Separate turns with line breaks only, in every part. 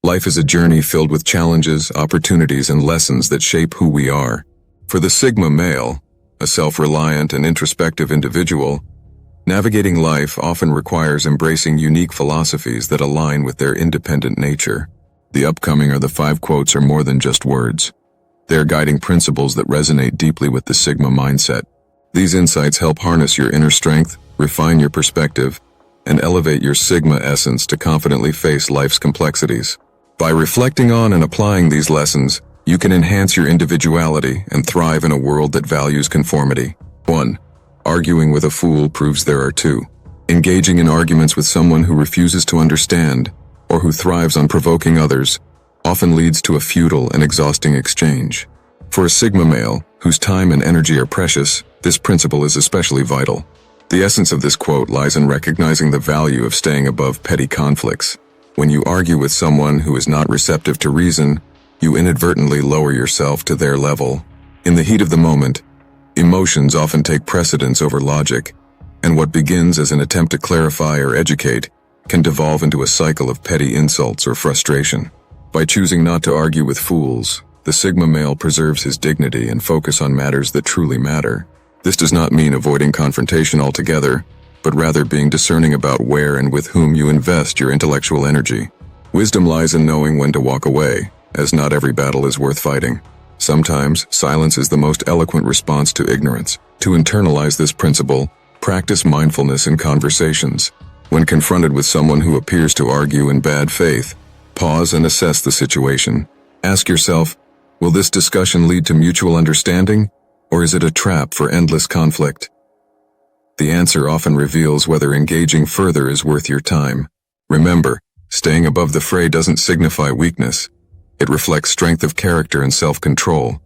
Life is a journey filled with challenges, opportunities, and lessons that shape who we are. For the Sigma male, a self-reliant and introspective individual, navigating life often requires embracing unique philosophies that align with their independent nature. The upcoming are the 5 quotes are more than just words. They are guiding principles that resonate deeply with the Sigma mindset. These insights help harness your inner strength, refine your perspective, and elevate your Sigma essence to confidently face life's complexities. By reflecting on and applying these lessons, you can enhance your individuality and thrive in a world that values conformity. 1. Arguing with a fool proves there are 2. Engaging in arguments with someone who refuses to understand, or who thrives on provoking others, often leads to a futile and exhausting exchange. For a Sigma male, whose time and energy are precious, this principle is especially vital. The essence of this quote lies in recognizing the value of staying above petty conflicts. When you argue with someone who is not receptive to reason, you inadvertently lower yourself to their level. In the heat of the moment, emotions often take precedence over logic, and what begins as an attempt to clarify or educate can devolve into a cycle of petty insults or frustration. By choosing not to argue with fools, the Sigma male preserves his dignity and focus on matters that truly matter. This does not mean avoiding confrontation altogether, but rather being discerning about where and with whom you invest your intellectual energy. Wisdom lies in knowing when to walk away, as not every battle is worth fighting. Sometimes, silence is the most eloquent response to ignorance. To internalize this principle, practice mindfulness in conversations. When confronted with someone who appears to argue in bad faith, pause and assess the situation. Ask yourself, will this discussion lead to mutual understanding, or is it a trap for endless conflict? The answer often reveals whether engaging further is worth your time. Remember, staying above the fray doesn't signify weakness. It reflects strength of character and self-control,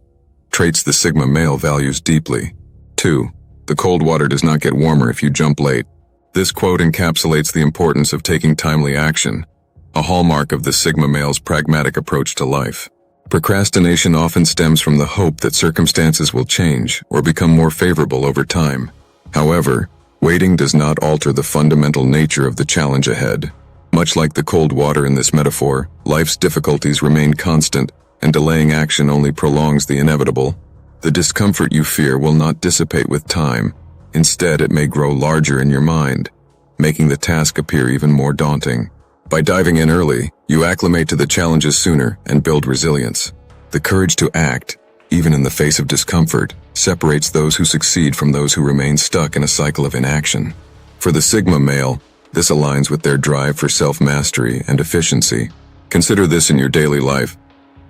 traits the Sigma male values deeply. 2. The cold water does not get warmer if you jump late. This quote encapsulates the importance of taking timely action, a hallmark of the Sigma male's pragmatic approach to life. Procrastination often stems from the hope that circumstances will change or become more favorable over time. However, waiting does not alter the fundamental nature of the challenge ahead. Much like the cold water in this metaphor, life's difficulties remain constant, and delaying action only prolongs the inevitable. The discomfort you fear will not dissipate with time. Instead, it may grow larger in your mind, making the task appear even more daunting. By diving in early, you acclimate to the challenges sooner and build resilience. The courage to act, even in the face of discomfort, separates those who succeed from those who remain stuck in a cycle of inaction. For the Sigma male, this aligns with their drive for self-mastery and efficiency. Consider this in your daily life,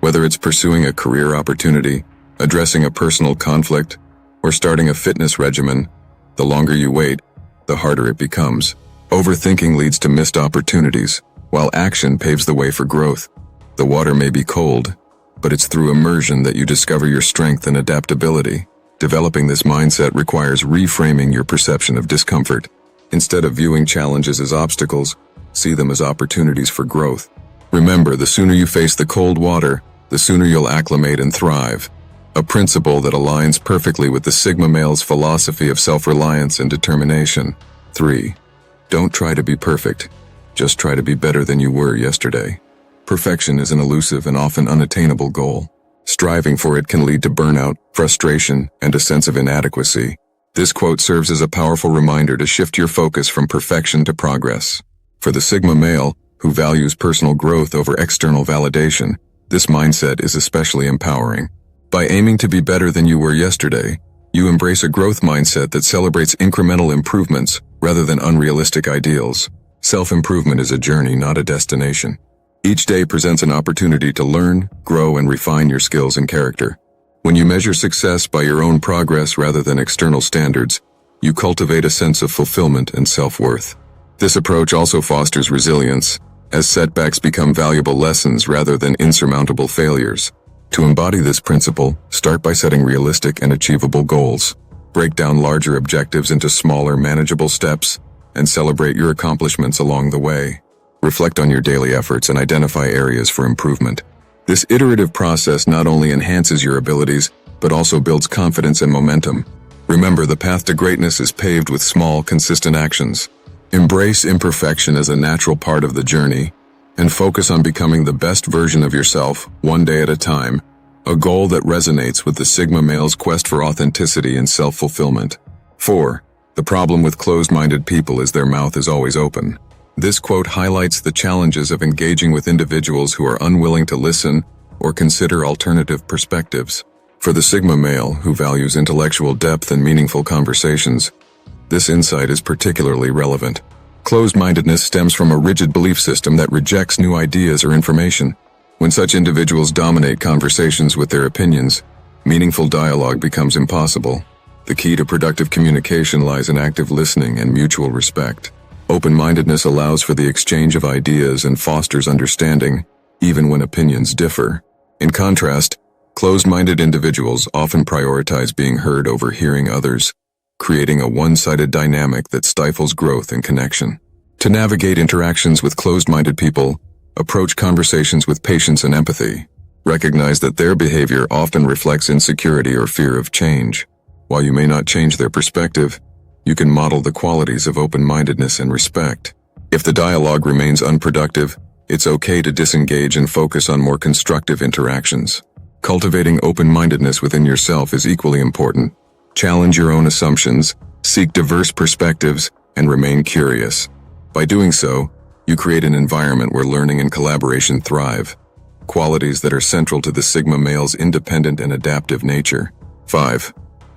whether it's pursuing a career opportunity, addressing a personal conflict, or starting a fitness regimen. The longer you wait, the harder it becomes. Overthinking leads to missed opportunities, while action paves the way for growth. The water may be cold, but it's through immersion that you discover your strength and adaptability. Developing this mindset requires reframing your perception of discomfort. Instead of viewing challenges as obstacles, see them as opportunities for growth. Remember, the sooner you face the cold water, the sooner you'll acclimate and thrive. A principle that aligns perfectly with the Sigma male's philosophy of self-reliance and determination. 3. Don't try to be perfect. Just try to be better than you were yesterday. Perfection is an elusive and often unattainable goal. Striving for it can lead to burnout, frustration, and a sense of inadequacy. This quote serves as a powerful reminder to shift your focus from perfection to progress. For the Sigma male, who values personal growth over external validation, this mindset is especially empowering. By aiming to be better than you were yesterday, you embrace a growth mindset that celebrates incremental improvements rather than unrealistic ideals. Self-improvement is a journey, not a destination. Each day presents an opportunity to learn, grow, and refine your skills and character. When you measure success by your own progress rather than external standards, you cultivate a sense of fulfillment and self-worth. This approach also fosters resilience, as setbacks become valuable lessons rather than insurmountable failures. To embody this principle, start by setting realistic and achievable goals. Break down larger objectives into smaller, manageable steps, and celebrate your accomplishments along the way. Reflect on your daily efforts and identify areas for improvement. This iterative process not only enhances your abilities, but also builds confidence and momentum. Remember, the path to greatness is paved with small, consistent actions. Embrace imperfection as a natural part of the journey, and focus on becoming the best version of yourself, one day at a time, a goal that resonates with the Sigma male's quest for authenticity and self-fulfillment. 4. The problem with closed-minded people is their mouth is always open. This quote highlights the challenges of engaging with individuals who are unwilling to listen or consider alternative perspectives. For the Sigma male, who values intellectual depth and meaningful conversations, this insight is particularly relevant. Closed-mindedness stems from a rigid belief system that rejects new ideas or information. When such individuals dominate conversations with their opinions, meaningful dialogue becomes impossible. The key to productive communication lies in active listening and mutual respect. Open-mindedness allows for the exchange of ideas and fosters understanding, even when opinions differ. In contrast, closed-minded individuals often prioritize being heard over hearing others, creating a one-sided dynamic that stifles growth and connection. To navigate interactions with closed-minded people, approach conversations with patience and empathy. Recognize that their behavior often reflects insecurity or fear of change. While you may not change their perspective, you can model the qualities of open-mindedness and respect. If the dialogue remains unproductive, it's okay to disengage and focus on more constructive interactions. Cultivating open-mindedness within yourself is equally important. Challenge your own assumptions, seek diverse perspectives, and remain curious. By doing so, you create an environment where learning and collaboration thrive, qualities that are central to the Sigma male's independent and adaptive nature. 5.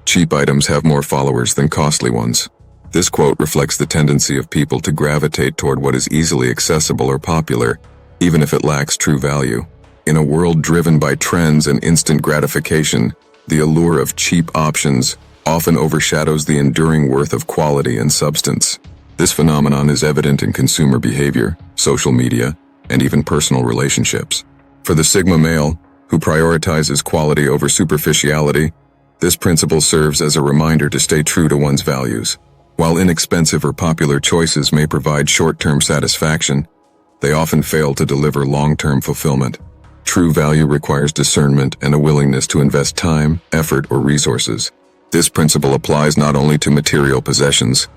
Cheap items have more followers than costly ones. This quote reflects the tendency of people to gravitate toward what is easily accessible or popular, even if it lacks true value. In a world driven by trends and instant gratification, the allure of cheap options often overshadows the enduring worth of quality and substance. This phenomenon is evident in consumer behavior, social media, and even personal relationships. For the Sigma male, who prioritizes quality over superficiality, this principle serves as a reminder to stay true to one's values. While inexpensive or popular choices may provide short-term satisfaction, they often fail to deliver long-term fulfillment. True value requires discernment and a willingness to invest time, effort, or resources. This principle applies not only to material possessions,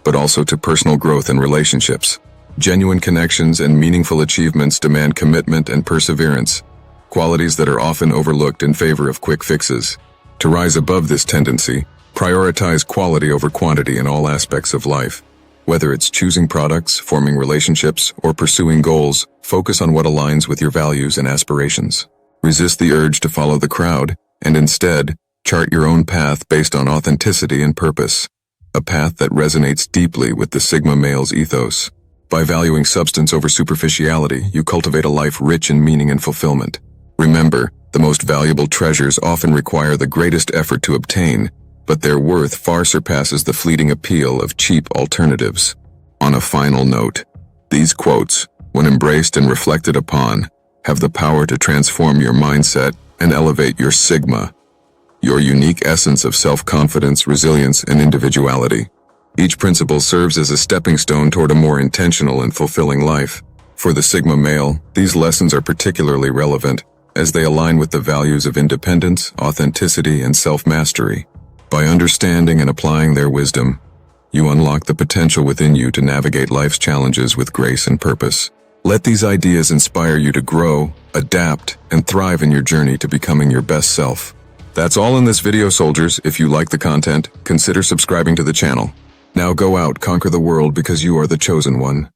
but also to personal growth and relationships. Genuine connections and meaningful achievements demand commitment and perseverance, qualities that are often overlooked in favor of quick fixes. To rise above this tendency, prioritize quality over quantity in all aspects of life. Whether it's choosing products, forming relationships, or pursuing goals, focus on what aligns with your values and aspirations. Resist the urge to follow the crowd, and instead, chart your own path based on authenticity and purpose, a path that resonates deeply with the Sigma male's ethos. By valuing substance over superficiality, you cultivate a life rich in meaning and fulfillment. Remember, the most valuable treasures often require the greatest effort to obtain, but their worth far surpasses the fleeting appeal of cheap alternatives. On a final note, these quotes, when embraced and reflected upon, have the power to transform your mindset and elevate your Sigma, your unique essence of self-confidence, resilience, and individuality. Each principle serves as a stepping stone toward a more intentional and fulfilling life. For the Sigma male, these lessons are particularly relevant, as they align with the values of independence, authenticity, and self-mastery. By understanding and applying their wisdom, you unlock the potential within you to navigate life's challenges with grace and purpose. Let these ideas inspire you to grow, adapt, and thrive in your journey to becoming your best self. That's all in this video, soldiers. If you like the content, consider subscribing to the channel. Now go out, conquer the world, because you are the chosen one.